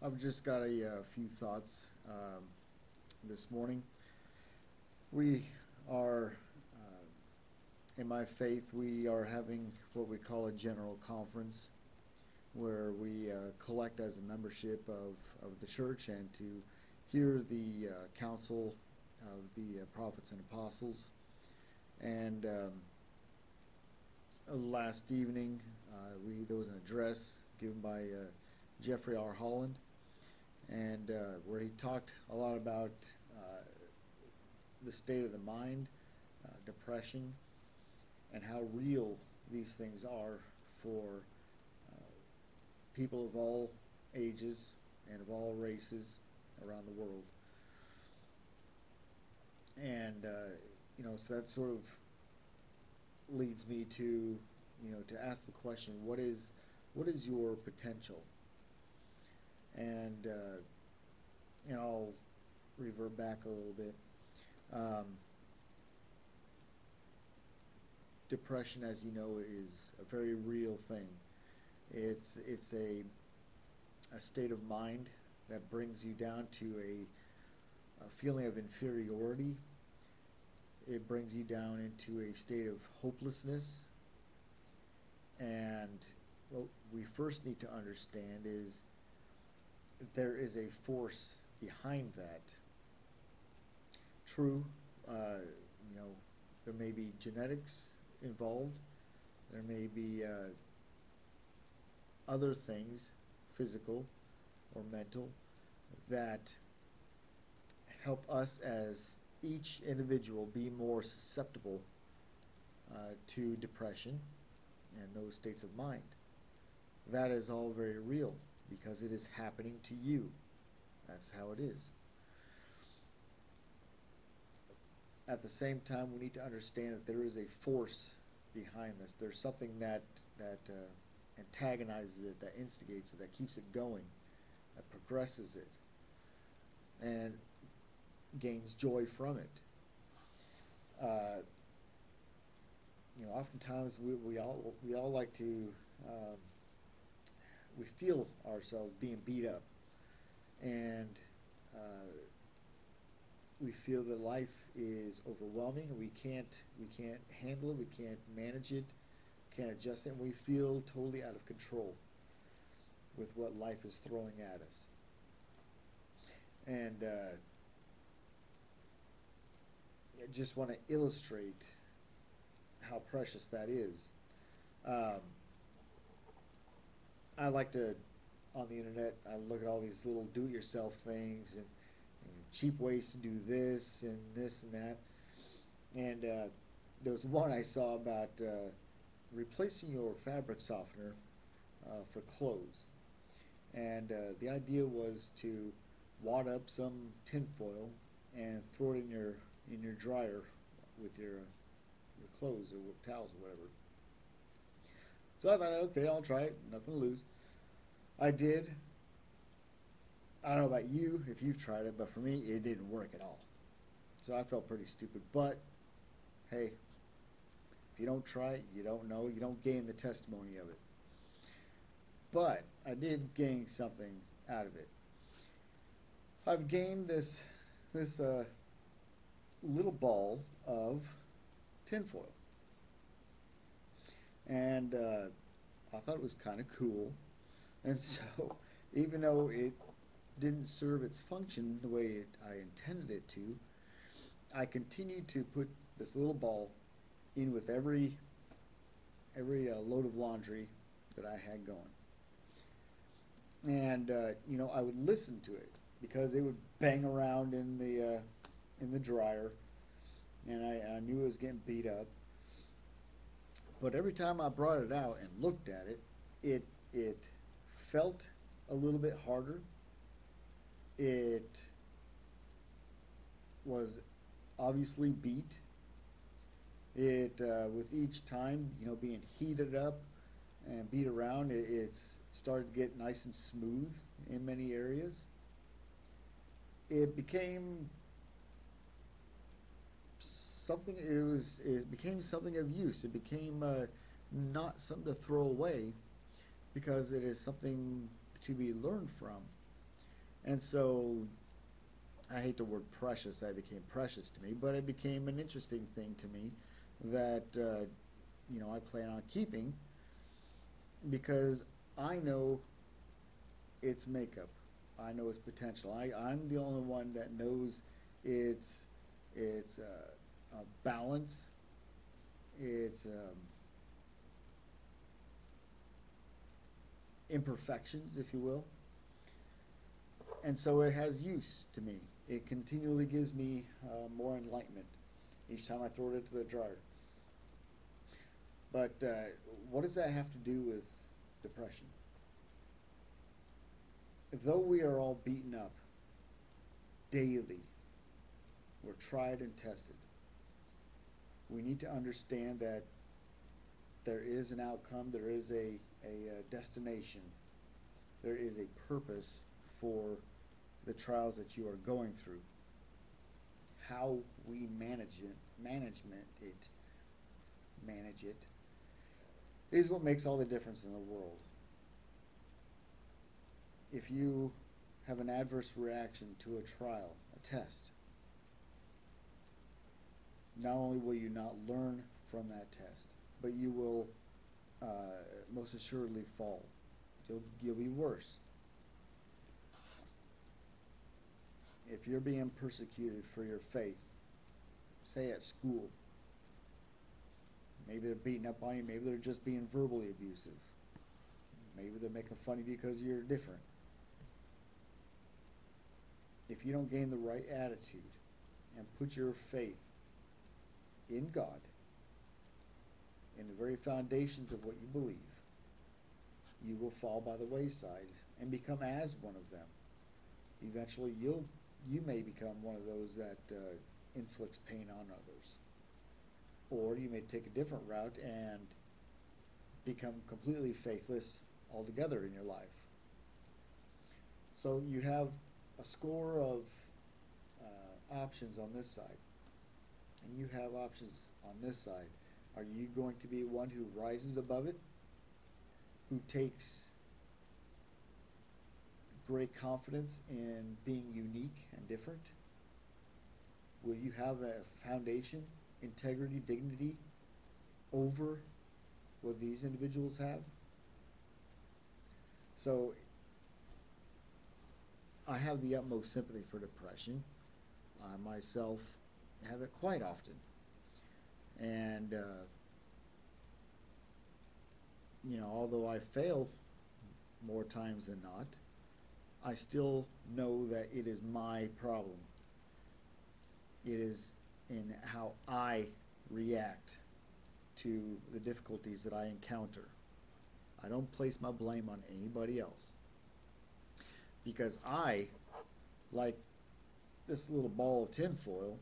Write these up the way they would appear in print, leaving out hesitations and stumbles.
I've just got a few thoughts this morning. We are, in my faith, we are having what we call a general conference where we collect as a membership of the church and to hear the counsel of the prophets and apostles. And last evening, there was an address given by Jeffrey R. Holland, and where he talked a lot about the state of the mind, depression, and how real these things are for people of all ages and of all races around the world. And so that sort of leads me to to ask the question, what is your potential? And I'll revert back a little bit. Depression, as you know, is a very real thing. It's a state of mind that brings you down to a feeling of inferiority. It brings you down into a state of hopelessness. And what we first need to understand is there is a force behind that. True, there may be genetics involved. There may be other things, physical or mental, that help us as each individual be more susceptible to depression and those states of mind. That is all very real because it is happening to you. That's how it is. At the same time, we need to understand that there is a force behind this. There's something that antagonizes it, that instigates it, that keeps it going, that progresses it, and gains joy from it. Oftentimes we all like to we feel ourselves being beat up, and we feel that life is overwhelming, and we can't handle it, we can't manage it, can't adjust it, and we feel totally out of control with what life is throwing at us. And I just want to illustrate how precious that is. I like to, on the internet, I look at all these little do-it-yourself things and cheap ways to do this and that. And there was one I saw about replacing your fabric softener for clothes. And the idea was to wad up some tin foil and throw it in your dryer with your clothes or towels or whatever. So I thought, okay, I'll try it. Nothing to lose. I did. I don't know about you, if you've tried it, but for me, it didn't work at all. So I felt pretty stupid. But, hey, if you don't try it, you don't know. You don't gain the testimony of it. But I did gain something out of it. I've gained this little ball of tinfoil. And I thought it was kind of cool. And so, even though it didn't serve its function the way I intended it to, I continued to put this little ball in with every load of laundry that I had going. And I would listen to it because it would bang around in the dryer, and I knew it was getting beat up. But every time I brought it out and looked at it, it felt a little bit harder. It was obviously beat. It with each time, being heated up and beat around, it's started to get nice and smooth in many areas. It became something. It became something of use. It became not something to throw away, because it is something to be learned from. And so I hate the word precious. I became precious to me, but it became an interesting thing to me that I plan on keeping because I know its makeup. I know its potential. I'm the only one that knows its balance, its imperfections, if you will. And so it has use to me. It continually gives me more enlightenment each time I throw it into the dryer. But what does that have to do with depression? Though we are all beaten up daily, we're tried and tested. We need to understand that there is an outcome, there is a destination, there is a purpose for the trials that you are going through. How we manage it is what makes all the difference in the world. If you have an adverse reaction to a trial, a test, not only will you not learn from that test, but you will most assuredly fall. You'll be worse. If you're being persecuted for your faith, say at school, maybe they're beating up on you, maybe they're just being verbally abusive, maybe they're making fun of you because you're different. If you don't gain the right attitude and put your faith in God, in the very foundations of what you believe, you will fall by the wayside and become as one of them. Eventually, you may become one of those that inflicts pain on others. Or you may take a different route and become completely faithless altogether in your life. So you have a score of options on this side, and you have options on this side. Are you going to be one who rises above it, who takes great confidence in being unique and different? Will you have a foundation, integrity, dignity over what these individuals have? So I have the utmost sympathy for depression. I myself have it quite often. And, although I fail more times than not, I still know that it is my problem. It is in how I react to the difficulties that I encounter. I don't place my blame on anybody else. Because I, like this little ball of tinfoil,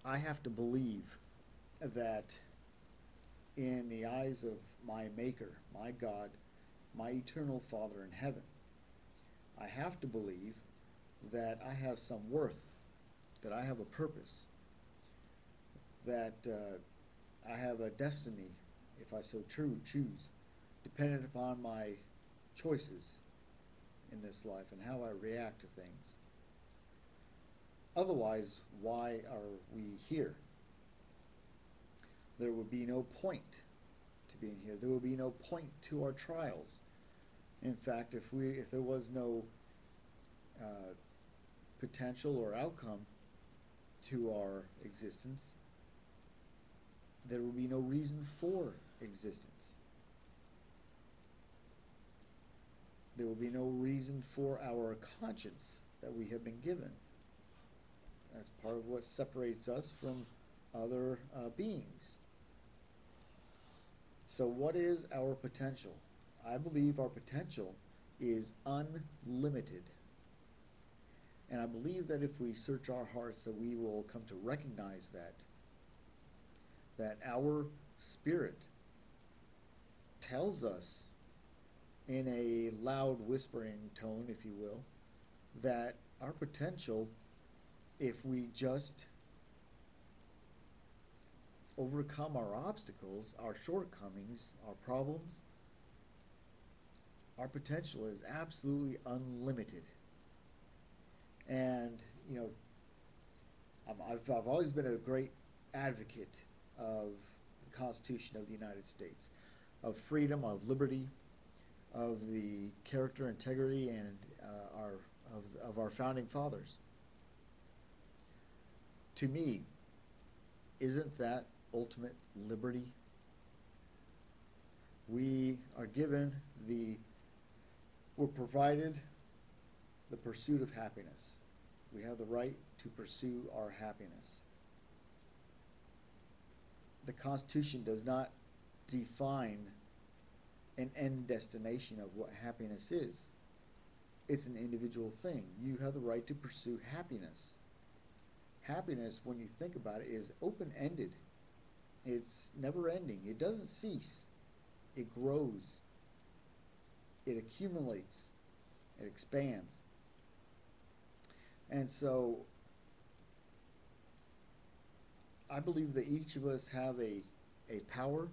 I have to believe that in the eyes of my Maker, my God, my eternal Father in heaven, I have to believe that I have some worth, that I have a purpose, that I have a destiny, if I so choose, dependent upon my choices in this life and how I react to things. Otherwise, why are we here? There would be no point to being here. There would be no point to our trials. In fact, if there was no potential or outcome to our existence, there would be no reason for existence. There will be no reason for our conscience that we have been given. That's part of what separates us from other beings. So what is our potential? I believe our potential is unlimited. And I believe that if we search our hearts, that we will come to recognize that our spirit tells us in a loud whispering tone, if you will, that our potential, if we just overcome our obstacles, our shortcomings, our problems, Our potential is absolutely unlimited. And, you know, I've always been a great advocate of the Constitution of the United States, of freedom, of liberty, of the character, integrity, and of our founding fathers. To me, isn't that ultimate liberty? We are given we're provided the pursuit of happiness. We have the right to pursue our happiness. The Constitution does not define an end destination of what happiness is. It's an individual thing. You have the right to pursue happiness. Happiness, when you think about it, is open-ended. It's never-ending. It doesn't cease. It grows. It accumulates. It expands. And so I believe that each of us have a power,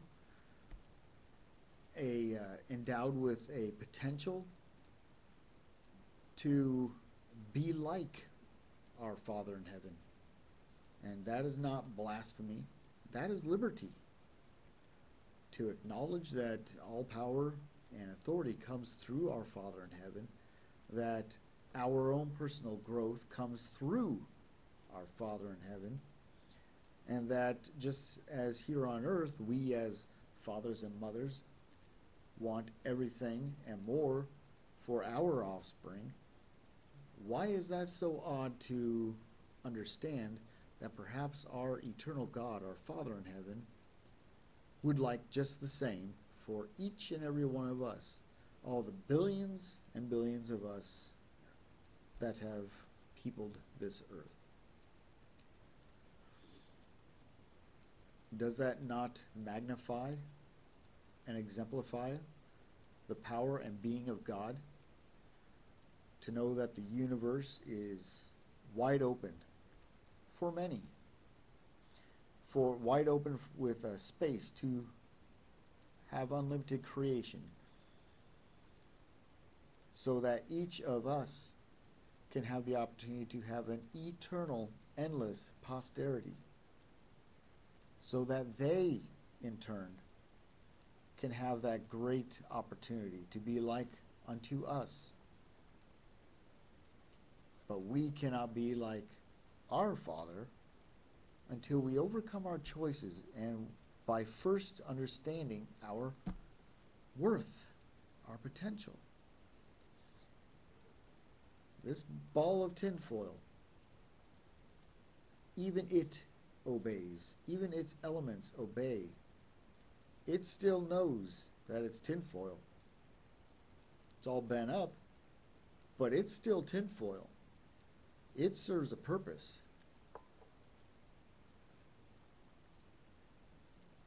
endowed with a potential to be like our Father in heaven. And that is not blasphemy. That is liberty. To acknowledge that all power and authority comes through our Father in heaven, that our own personal growth comes through our Father in heaven, and that just as here on earth, we as fathers and mothers want everything and more for our offspring, why is that so odd to understand that perhaps our eternal God, our Father in heaven, would like just the same for each and every one of us, all the billions and billions of us that have peopled this earth? Does that not magnify and exemplify the power and being of God? To know that the universe is wide open for many, for wide open with a space to have unlimited creation, so that each of us can have the opportunity to have an eternal, endless posterity, so that they, in turn, can have that great opportunity to be like unto us. But we cannot be like our Father until we overcome our choices and by first understanding our worth, our potential. This ball of tinfoil, even it obeys, even its elements obey. It still knows that it's tinfoil. It's all bent up, but it's still tinfoil. It serves a purpose.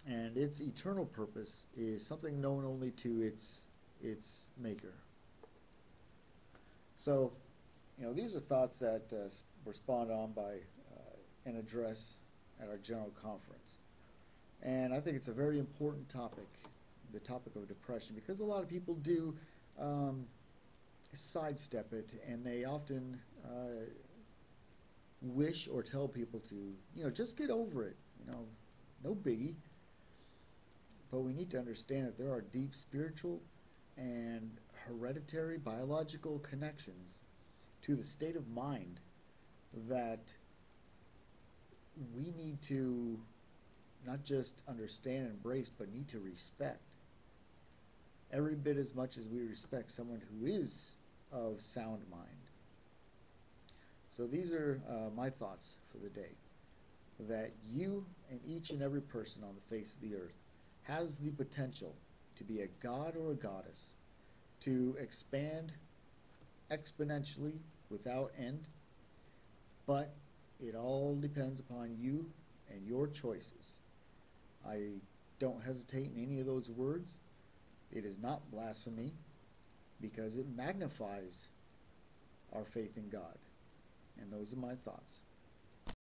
And its eternal purpose is something known only to its maker. So, you know, these are thoughts that were spawned on by an address at our general conference. And I think it's a very important topic, the topic of depression, because a lot of people do sidestep it, and they often wish or tell people to, you know, just get over it, you know, no biggie. But we need to understand that there are deep spiritual and hereditary biological connections to the state of mind that we need to not just understand and embrace, but need to respect. Every bit as much as we respect someone who is of sound mind. So these are my thoughts for the day. That you and each and every person on the face of the earth has the potential to be a god or a goddess, to expand exponentially without end, but it all depends upon you and your choices. I don't hesitate in any of those words. It is not blasphemy, because it magnifies our faith in God. And those are my thoughts.